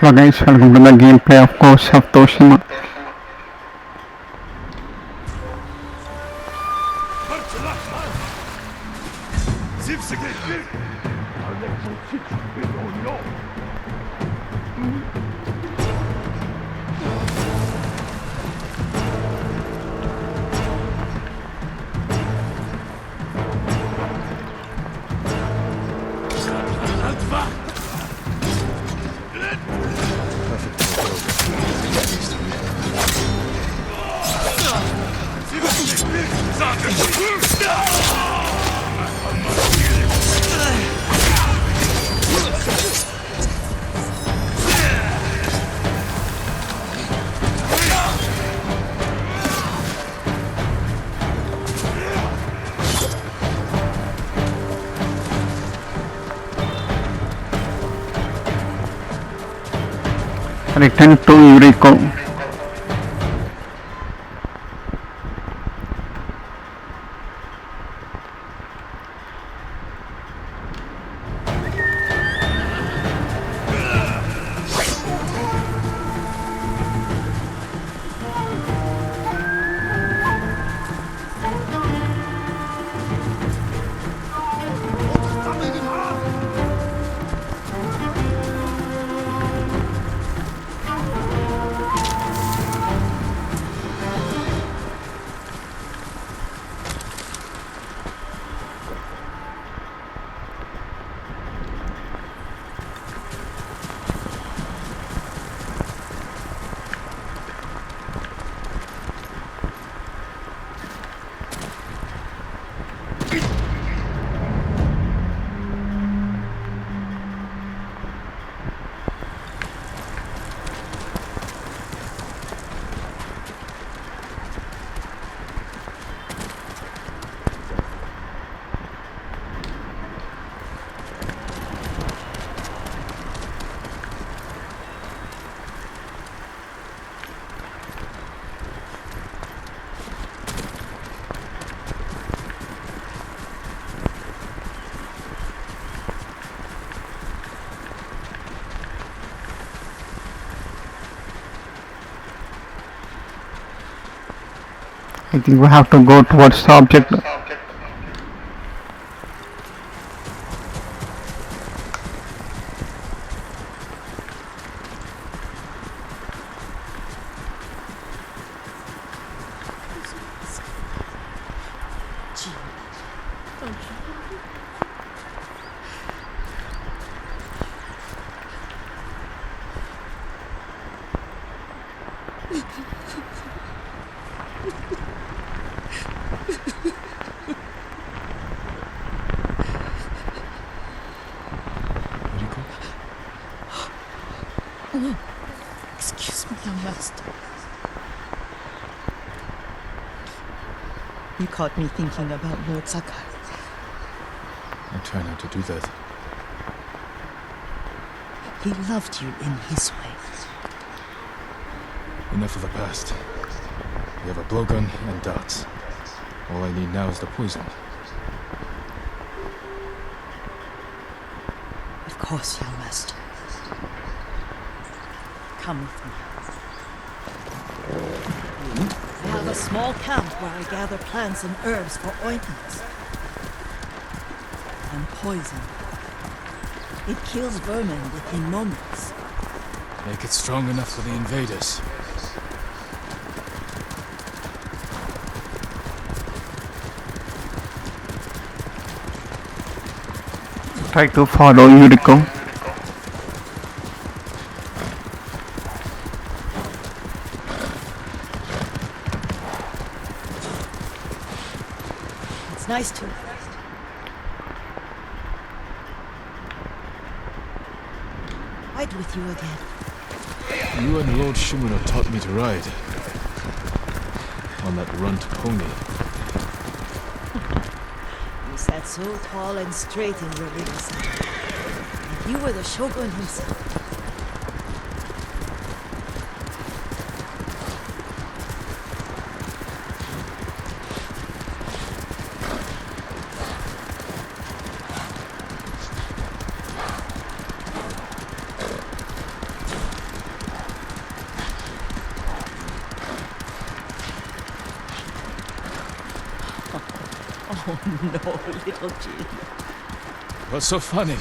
Hello guys, welcome to the gameplay of course of Tsushima. Return to YURIKO. I think we have to go towards the object. Excuse me, young master. You caught me thinking about Lord Sakai. I try not to do that. He loved you in his way. Enough of the past. We have a blowgun and darts. All I need now is the poison. Of course, young master. Come with me. I have a small camp where I gather plants and herbs for ointments. And poison. It kills vermin within moments. Make it strong enough for the invaders. Try to follow YURIKO. It's nice to ride with you again. You and Lord Shimura taught me to ride. On that runt pony. You sat so tall and straight in your little saddle. Like you were the shogun himself. Oh no, little Jin. What's so funny?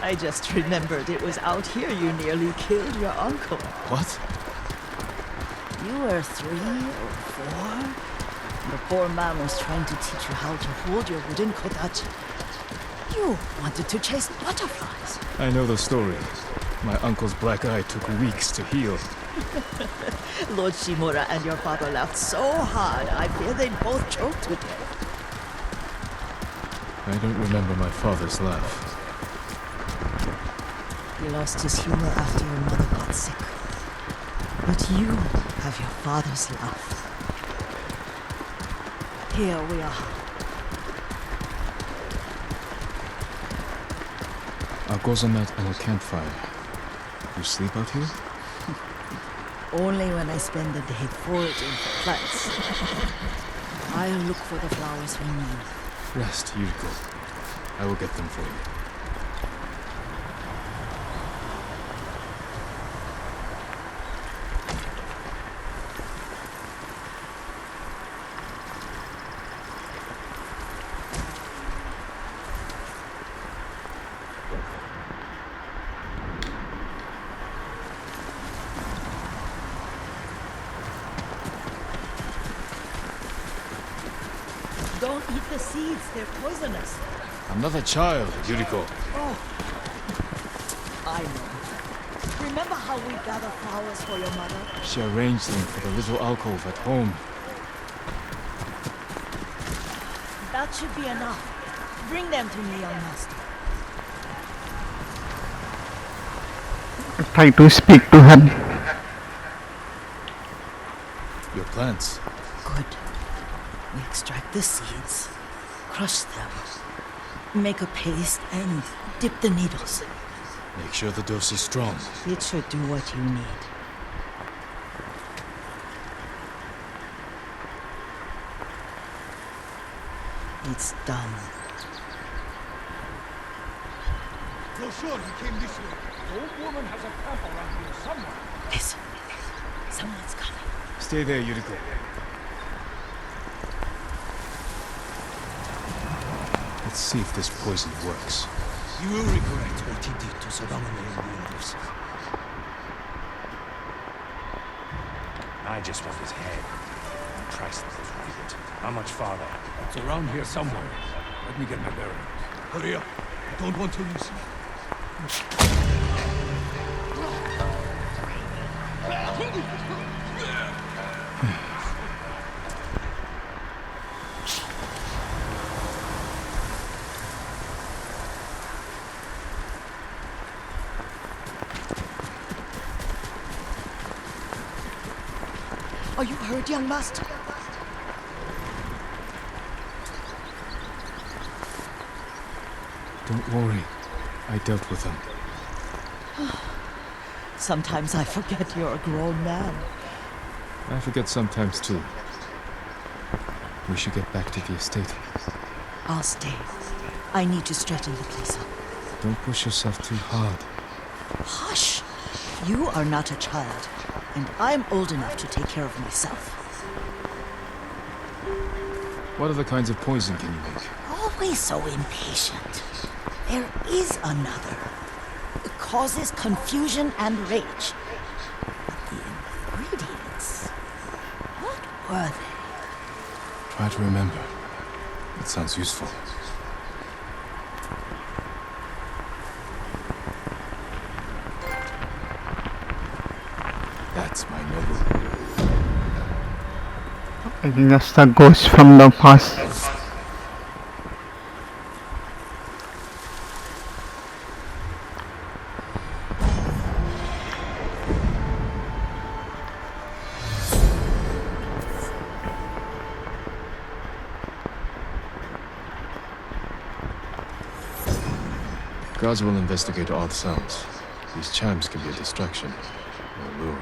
I just remembered it was out here you nearly killed your uncle. What? You were 3 or 4? The poor man was trying to teach you how to hold your wooden kodachi. You wanted to chase butterflies. I know the story. My uncle's black eye took weeks to heal. Lord Shimura and your father laughed so hard, I fear they'd both choke to death. I don't remember my father's laugh. He lost his humor after your mother got sick. But you have your father's laugh. Here we are. Our gozamat and a campfire. You sleep out here? Only when I spend the day foraging for plants. I'll look for the flowers we need. Rest, Yuriko. I will get them for you. Don't eat the seeds, they're poisonous. I'm not a child, Yuriko. Oh, I know. Remember how we gathered flowers for your mother? She arranged them for the little alcove at home. That should be enough. Bring them to me, young master. Try to speak to her. Your plants. Good. We extract the seeds, crush them, make a paste, and dip the needles. Make sure the dose is strong. It should do what you need. It's done. You're sure he came this way? The old woman has a camp around here somewhere. Listen, someone's coming. Stay there, Yuriko. Let's see if this poison works. You will regret what he did to Sadamane and the others. I just want his head. The price that was right. How much farther? It's around here somewhere. Let me get my bearings. Hurry up. I don't want to lose you. Are you hurt, young master? Don't worry. I dealt with them. Sometimes I forget you're a grown man. I forget sometimes too. We should get back to the estate. I'll stay. I need to straighten the place up. Don't push yourself too hard. Hush! You are not a child, and I'm old enough to take care of myself. What other kinds of poison can you make? Always so impatient. There is another. It causes confusion and rage. But the ingredients... what were they? Try to remember. It sounds useful. That's my noble. I think that's the ghost from the past. Guards will investigate odd sounds. These chimes can be a distraction, or lure.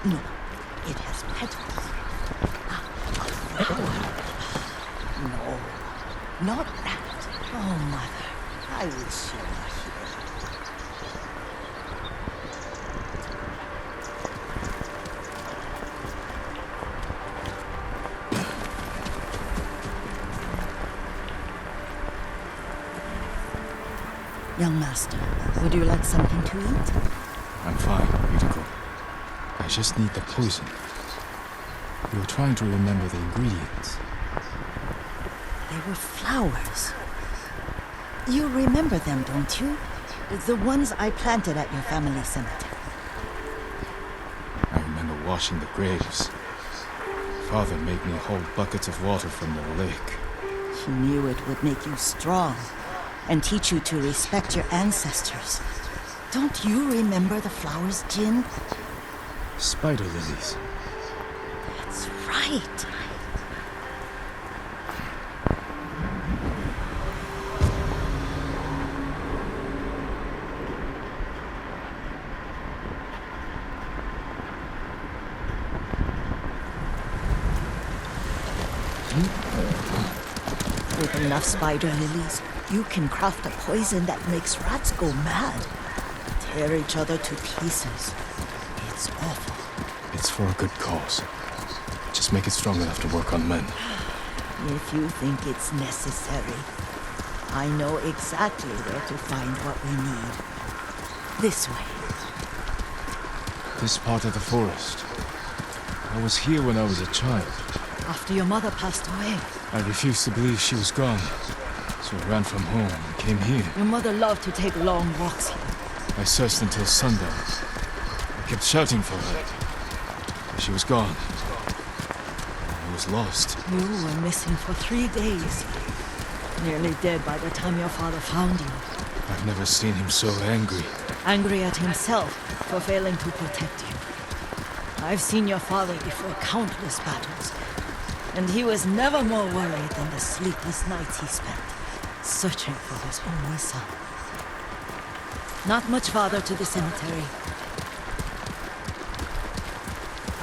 No, it has petals. A flower. No, not that. Oh, Mother, I wish you were here. Young master, would you like something to eat? I'm fine, YURIKO. I just need the poison. We were trying to remember the ingredients. They were flowers. You remember them, don't you? The ones I planted at your family cemetery. I remember washing the graves. Father made me hold buckets of water from the lake. He knew it would make you strong and teach you to respect your ancestors. Don't you remember the flowers, Jin? Spider lilies. That's right. With enough spider lilies, you can craft a poison that makes rats go mad. Tear each other to pieces. It's awful. It's for a good cause. Just make it strong enough to work on men. If you think it's necessary, I know exactly where to find what we need. This way. This part of the forest. I was here when I was a child. After your mother passed away, I refused to believe she was gone. So I ran from home and came here. your mother loved to take long walks here. I searched until sundown. I kept shouting for her. But she was gone. I was lost. You were missing for 3 days. Nearly dead by the time your father found you. I've never seen him so angry. Angry at himself for failing to protect you. I've seen your father before countless battles, and he was never more worried than the sleepless nights he spent searching for his only son. Not much farther to the cemetery.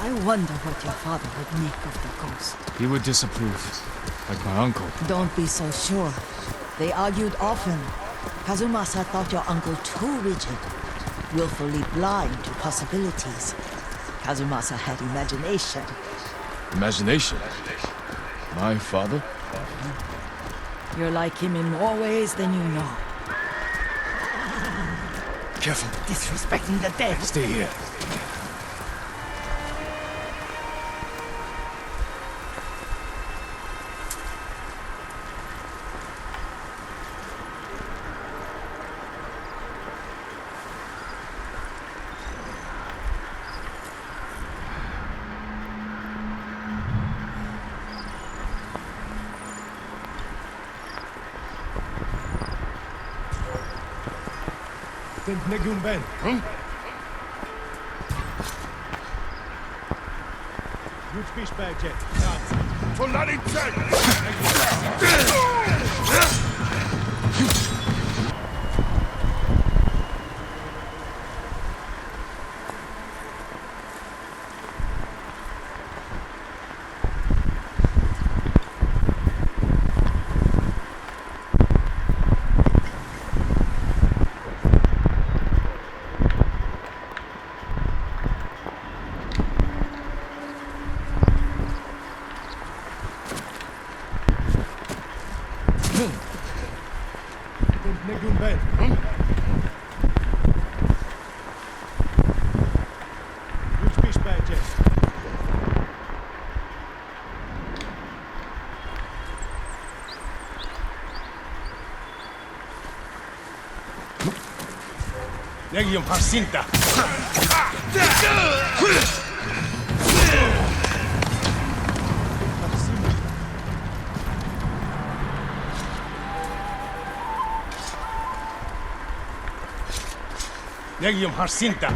I wonder what your father would make of the ghost. He would disapprove, like my uncle. Don't be so sure. They argued often. Kazumasa thought your uncle too rigid, willfully blind to possibilities. Kazumasa had imagination. Imagination? My father? You're like him in more ways than you know. Careful. Disrespecting the dead. Stay here. Legium Jacinta. Legium Jacinta.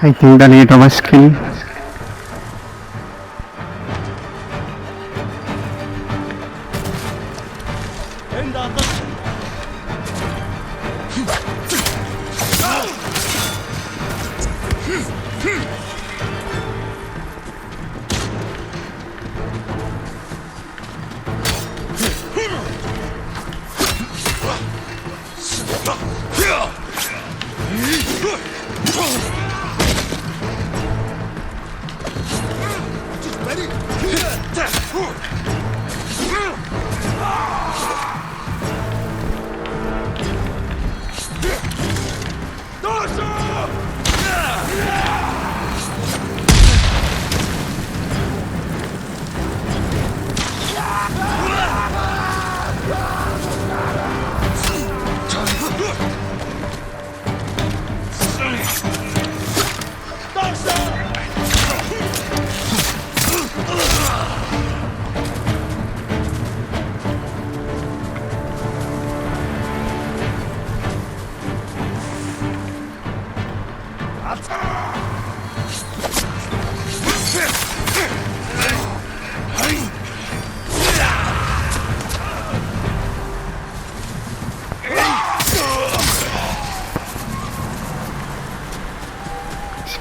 I think the need of a skill.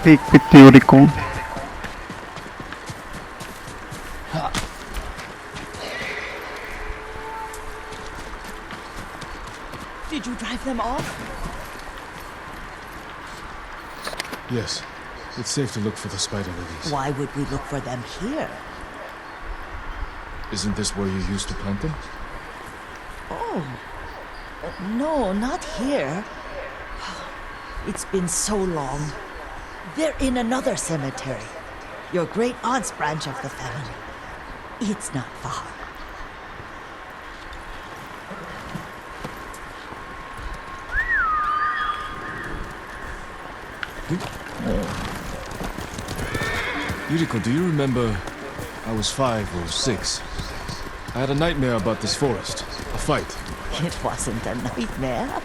Speak with YURIKO. Did you drive them off? Yes. It's safe to look for the spider lilies. Why would we look for them here? Isn't this where you used to plant them? Oh. No, not here. It's been so long. They're in another cemetery. Your great aunt's branch of the family. It's not far. Yuriko, do you remember? I was 5 or 6. I had a nightmare about this forest. A fight. It wasn't a nightmare.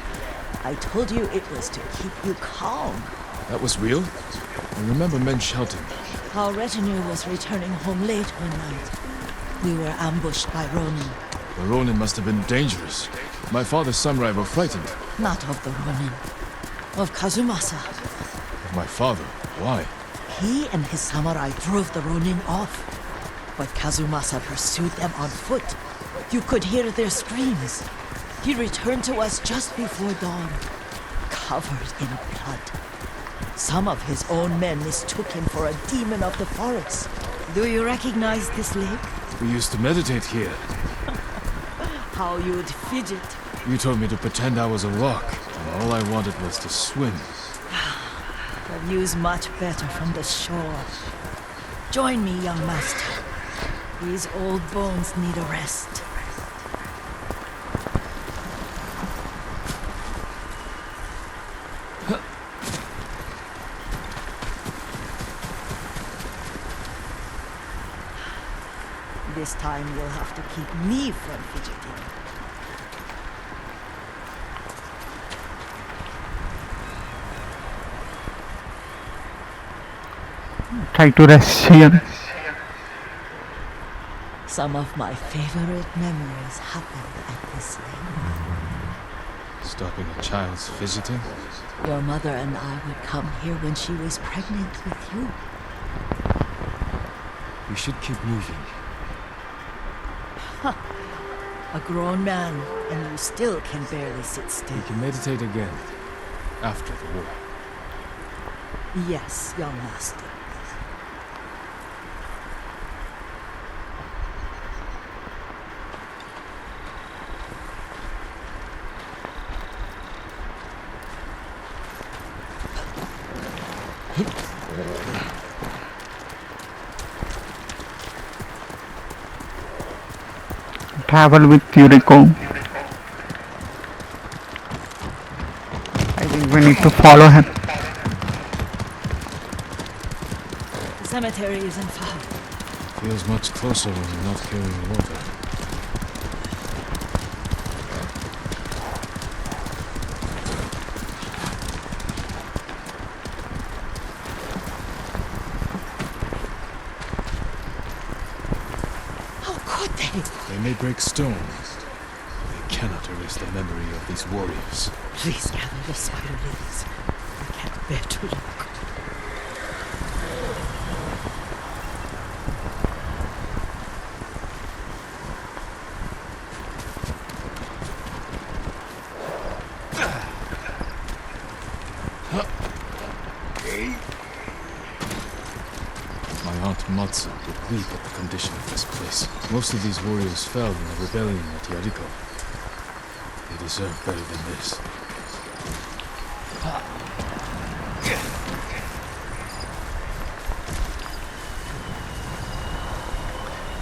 I told you it was to keep you calm. That was real? I remember men shouting. Our retinue was returning home late one night. We were ambushed by Ronin. The Ronin must have been dangerous. My father's samurai were frightened. Not of the Ronin. Of Kazumasa. Of my father? Why? He and his samurai drove the Ronin off. But Kazumasa pursued them on foot. You could hear their screams. He returned to us just before dawn, covered in blood. Some of his own men mistook him for a demon of the forest. Do you recognize this lake? We used to meditate here. How you'd fidget. You told me to pretend I was a rock, and all I wanted was to swim. The view's much better from the shore. Join me, young master. These old bones need a rest. This time you'll have to keep me from fidgeting. Try to rest here. Some of my favorite memories happened at this lake. Stopping a child's visiting? Your mother and I would come here when she was pregnant with you. We should keep moving. A grown man, and you still can barely sit still. We can meditate again. After the war. Yes, young master. Travel with YURIKO. I think we need to follow him. The cemetery isn't far. Feels much closer when you're not carrying water. could they? They may break stone. They cannot erase the memory of these warriors. Please gather the spider lilies. I can't bear to look. My aunt Matsu would weep at the condition of this place. Most of these warriors fell in the rebellion at YURIKO. They deserve better than this.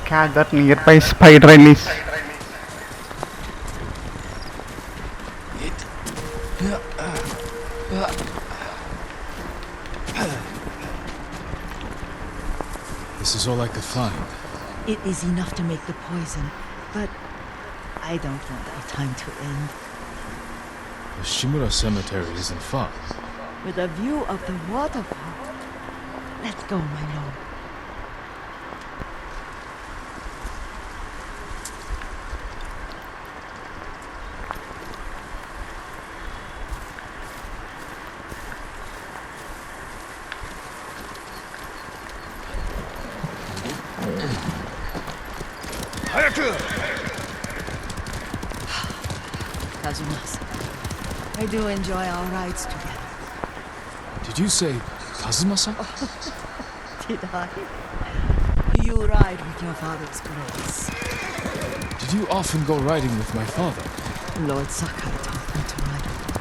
Catch that nearby spider release. This is all I could find. It is enough to make the poison, but I don't want our time to end. The Shimura Cemetery isn't far. With a view of the waterfall. Let's go, my lord. Kazumasa, I do enjoy our rides together. Did you say Kazuma-san? Did I? You ride with your father's grace. Did you often go riding with my father? Lord Sakai taught me to ride with him.